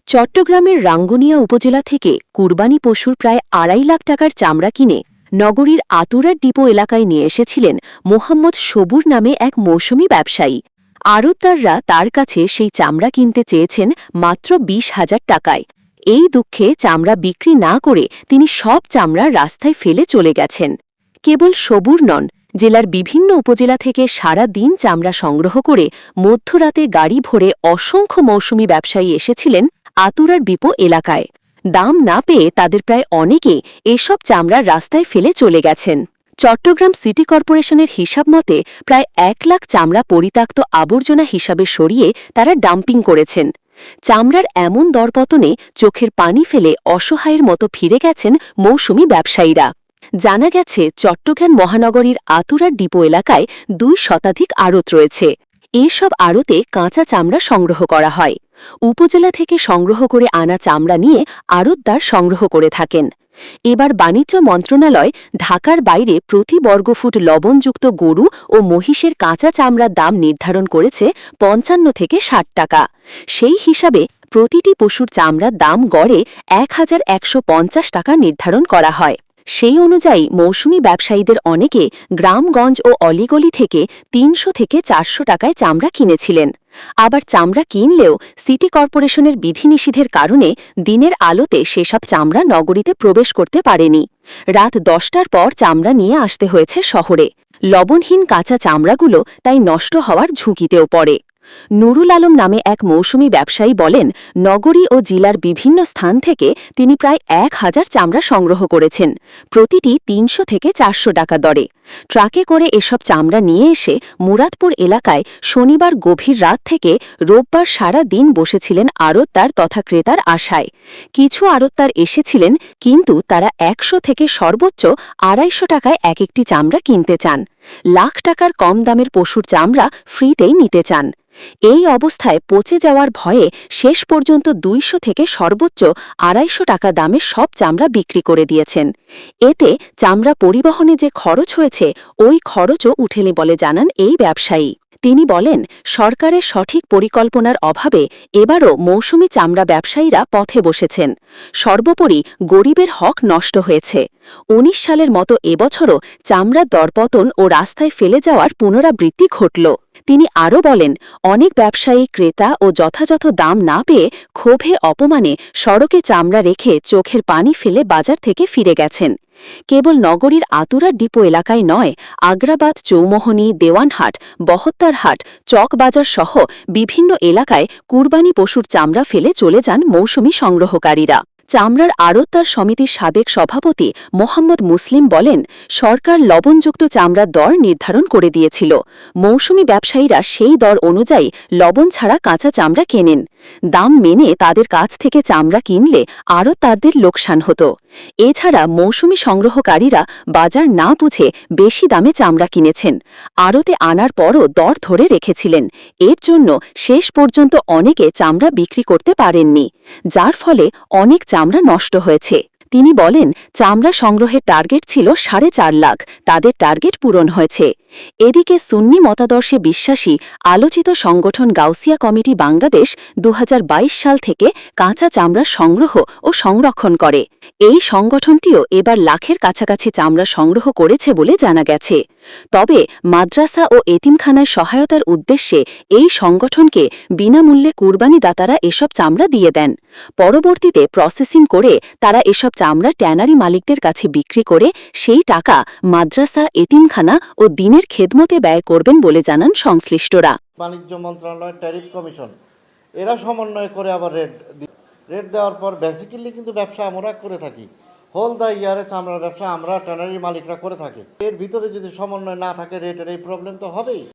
চট্টগ্রামের রাঙ্গুনিয়া উপজেলা থেকে কুরবানি পশুর প্রায় ২.৫ লাখ টাকার চামড়া কিনে নগরীর আতুরার ডিপো এলাকায় নিয়ে এসেছিলেন মোহাম্মদ সবুর নামে এক মৌসুমি ব্যবসায়ী। আড়তদাররা তার কাছে সেই চামড়া কিনতে চেয়েছেন মাত্র ২০,০০০ টাকায়। এই দুঃখে চামড়া বিক্রি না করে তিনি সব চামড়া রাস্তায় ফেলে চলে গেছেন। কেবল সবুর নন, জেলার বিভিন্ন উপজেলা থেকে সারা দিন চামড়া সংগ্রহ করে মধ্যরাতে গাড়ি ভরে অসংখ্য মৌসুমি ব্যবসায়ী এসেছিলেন আতুরার ডিপো এলাকায়। দাম না পেয়ে তাদের প্রায় অনেকে এসব চামড়া রাস্তায় ফেলে চলে গেছেন। চট্টগ্রাম সিটি কর্পোরেশনের হিসাব মতে প্রায় ১ লাখ চামড়া পরিত্যক্ত আবর্জনা হিসাবে সরিয়ে তারা ডাম্পিং করেছেন। চামড়ার এমন দরপতনে চোখের পানি ফেলে অসহায়ের মতো ফিরে গেছেন মৌসুমি ব্যবসায়ীরা। জানা গেছে, চট্টগ্রাম মহানগরীর আতুরার ডিপো এলাকায় ২ শতাধিক আড়ত রয়েছে। এসব আড়তে কাঁচা চামড়া সংগ্রহ করা হয়। উপজেলা থেকে সংগ্রহ করে আনা চামড়া নিয়ে আড়তদার সংগ্রহ করে থাকেন। এবার বাণিজ্য মন্ত্রণালয় ঢাকার বাইরে প্রতি বর্গফুট লবণযুক্ত গরু ও মহিষের কাঁচা চামড়ার দাম নির্ধারণ করেছে ৫৫ থেকে ৬০ টাকা। সেই হিসাবে প্রতিটি পশুর চামড়ার দাম গড়ে ১,১৫০ টাকা নির্ধারণ করা হয়। সেই অনুযায়ী মৌসুমি ব্যবসায়ীদের অনেকে গ্রামগঞ্জ ও অলিগলি থেকে ৩০০ থেকে ৪০০ টাকায় চামড়া কিনেছিলেন। আবার চামড়া কিনলেও সিটি কর্পোরেশনের বিধিনিষেধের কারণে দিনের আলোতে সেসব চামড়া নগরীতে প্রবেশ করতে পারেনি। রাত ১০টার পর চামড়া নিয়ে আসতে হয়েছে শহরে। লবণহীন কাঁচা চামড়াগুলো তাই নষ্ট হওয়ার ঝুঁকিতেও পড়ে। নুরুল আলম নামে এক মৌসুমি ব্যবসায়ী বলেন, নগরী ও জেলার বিভিন্ন স্থান থেকে তিনি প্রায় ১,০০০ চামড়া সংগ্রহ করেছেন, প্রতিটি ৩০০ থেকে ৪০০ টাকা দরে। ট্রাকে করে এসব চামড়া নিয়ে এসে মুরাদপুর এলাকায় শনিবার গভীর রাত থেকে রোববার সারা দিন বসেছিলেন আড়তদার তথা ক্রেতার আশায়। কিছু আড়তদার এসেছিলেন, কিন্তু তারা ১০০ থেকে সর্বোচ্চ ২৫০ টাকায় এক একটি চামড়া কিনতে চান। লাখ টাকার কম দামের পশুর চামড়া ফ্রিতেই নিতে চান। এই অবস্থায় পচে যাওয়ার ভয়ে শেষ পর্যন্ত ২০০ থেকে সর্বোচ্চ ২৫০ টাকা দামে সব চামড়া বিক্রি করে দিয়েছেন। এতে চামড়া পরিবহনে যে খরচ হয়েছে, ওই খরচও উঠেনি বলে জানান এই ব্যবসায়ী। তিনি বলেন, সরকারের সঠিক পরিকল্পনার অভাবে এবারও মৌসুমি চামড়া ব্যবসায়ীরা পথে বসেছেন। সর্বোপরি গরিবের হক নষ্ট হয়েছে। ১৯ সালের মতো এবছরও চামড়ার দরপতন ও রাস্তায় ফেলে যাওয়ার পুনরাবৃত্তি ঘটল। তিনি আরও বলেন, অনেক ব্যবসায়ী ক্রেতা ও যথাযথ দাম না পেয়ে ক্ষোভে অপমানে সড়কে চামড়া রেখে চোখের পানি ফেলে বাজার থেকে ফিরে গেছেন। কেবল নগরীর আতুরার ডিপো এলাকায় নয়, আগ্রাবাদ, চৌমোহনী, দেওয়ানহাট, বহত্তারহাট, চকবাজার সহ বিভিন্ন এলাকায় কুরবানি পশুর চামড়া ফেলে চলে যান মৌসুমি সংগ্রহকারীরা। চামড়ার আড়তদার সমিতির সাবেক সভাপতি মোহাম্মদ মুসলিম বলেন, সরকার লবণযুক্ত চামড়ার দর নির্ধারণ করে দিয়েছিল। মৌসুমি ব্যবসায়ীরা সেই দর অনুযায়ী লবণ ছাড়া কাঁচা চামড়া কেনেন। দাম মেনে তাদের কাছ থেকে চামড়া কিনলে আড়তদারদের লোকসান হতো। এছাড়া মৌসুমি সংগ্রহকারীরা বাজার না বুঝে বেশি দামে চামড়া কিনেছেন। আড়তে আনার পরও দর ধরে রেখেছিলেন। এর জন্য শেষ পর্যন্ত অনেকে চামড়া বিক্রি করতে পারেননি, যার ফলে অনেক চামড়া নষ্ট হয়েছে। তিনি বলেন, চামড়া সংগ্রহের টার্গেট ছিল ৪.৫ লাখ, তাদের টার্গেট পূরণ হয়েছে। এদিকে সুন্নি মতাদর্শে বিশ্বাসী আলোচিত সংগঠন গাউসিয়া কমিটি বাংলাদেশ ২০২২ সাল থেকে কাঁচা চামড়া সংগ্রহ ও সংরক্ষণ করে। এই সংগঠনটিও এবার লাখের কাছাকাছি চামড়া সংগ্রহ করেছে বলে জানা গেছে। তবে মাদ্রাসা ও এতিমখানায় সহায়তার উদ্দেশ্যে এই সংগঠনকে বিনামূল্যে কুরবানি দাতারা এসব চামড়া দিয়ে দেন। পরবর্তীতে প্রসেসিং করে তারা এসব চামড়া ট্যানারি মালিকদের কাছে বিক্রি করে সেই টাকা মাদ্রাসা, এতিমখানা ও দিনের খেদমতে ব্যয় করবেন বলে জানান সংশ্লিষ্টরা। বাণিজ্য মন্ত্রণালয়, ট্যারিফ কমিশন এরা সমন্বয় করে আবার রেট দেওয়ার পর বেসিক্যালি কিন্তু ব্যবসা আমরা করে থাকি। হোল দা ইয়ারে চামড়ার ব্যবসা আমরা ট্যানারি মালিকরা করে থাকি। এর ভিতরে যদি সমন্বয় না থাকে রেটের এই প্রবলেম তো হবেই।